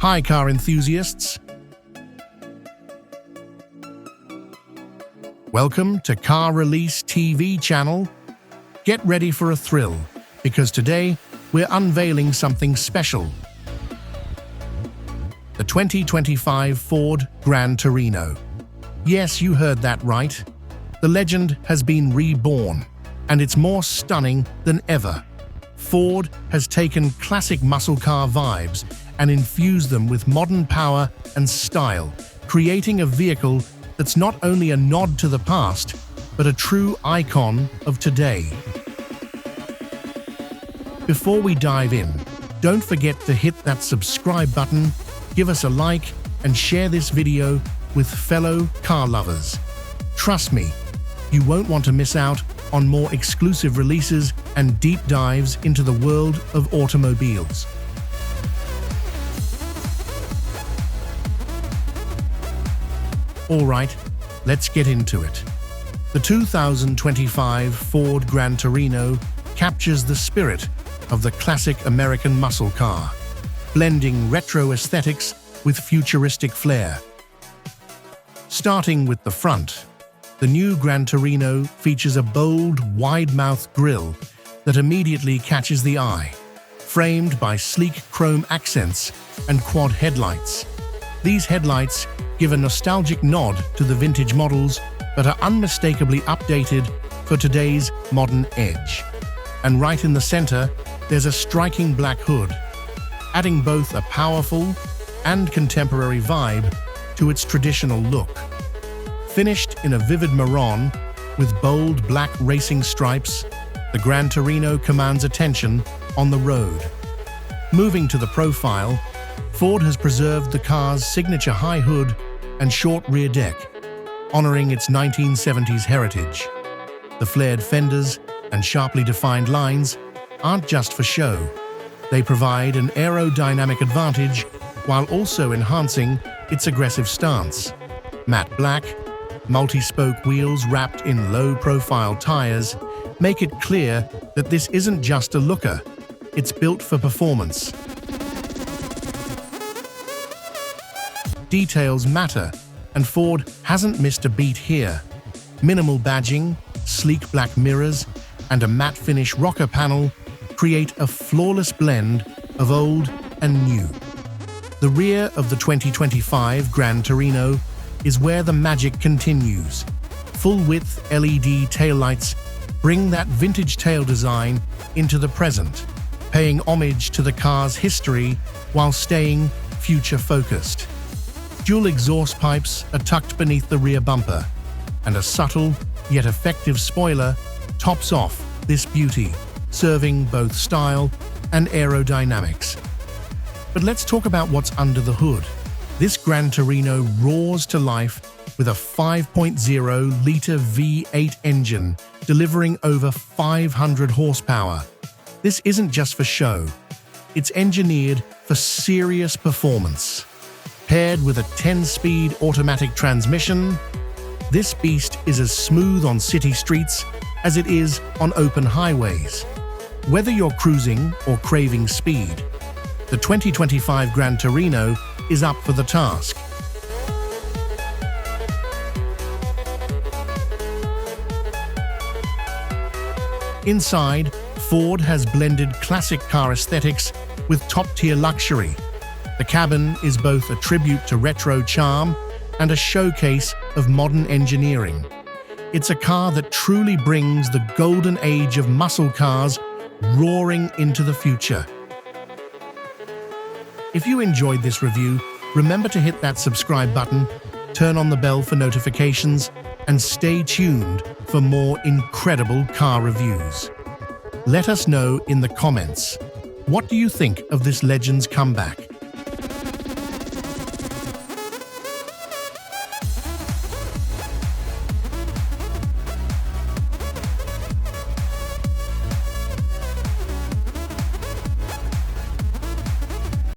Hi, car enthusiasts. Welcome to Car Release TV channel. Get ready for a thrill, because today we're unveiling something special. The 2025 Ford Gran Torino. Yes, you heard that right. The legend has been reborn, and it's more stunning than ever. Ford has taken classic muscle car vibes and infused them with modern power and style, creating a vehicle that's not only a nod to the past, but a true icon of today. Before we dive in, don't forget to hit that subscribe button, give us a like, and share this video with fellow car lovers. Trust me, you won't want to miss out on more exclusive releases and deep dives into the world of automobiles. All right, let's get into it. The 2025 Ford Gran Torino captures the spirit of the classic American muscle car, blending retro aesthetics with futuristic flair. Starting with the front, the new Gran Torino features a bold, wide-mouthed grille that immediately catches the eye, framed by sleek chrome accents and quad headlights. These headlights give a nostalgic nod to the vintage models, but are unmistakably updated for today's modern edge. And right in the center, there's a striking black hood, adding both a powerful and contemporary vibe to its traditional look. Finished in a vivid maroon with bold black racing stripes, the Gran Torino commands attention on the road. Moving to the profile, Ford has preserved the car's signature high hood and short rear deck, honoring its 1970s heritage. The flared fenders and sharply defined lines aren't just for show. They provide an aerodynamic advantage while also enhancing its aggressive stance. Matte black, multi-spoke wheels wrapped in low-profile tires make it clear that this isn't just a looker, it's built for performance. Details matter, and Ford hasn't missed a beat here. Minimal badging, sleek black mirrors, and a matte finish rocker panel create a flawless blend of old and new. The rear of the 2025 Gran Torino is where the magic continues. Full-width LED taillights bring that vintage tail design into the present, paying homage to the car's history while staying future-focused. Dual exhaust pipes are tucked beneath the rear bumper, and a subtle yet effective spoiler tops off this beauty, serving both style and aerodynamics. But let's talk about what's under the hood. This Gran Torino roars to life with a 5.0-liter V8 engine, delivering over 500 horsepower. This isn't just for show. It's engineered for serious performance. Paired with a 10-speed automatic transmission, this beast is as smooth on city streets as it is on open highways. Whether you're cruising or craving speed, the 2025 Gran Torino is up for the task. Inside, Ford has blended classic car aesthetics with top-tier luxury. The cabin is both a tribute to retro charm and a showcase of modern engineering. It's a car that truly brings the golden age of muscle cars roaring into the future. If you enjoyed this review, remember to hit that subscribe button, turn on the bell for notifications, and stay tuned for more incredible car reviews. Let us know in the comments, what do you think of this legend's comeback?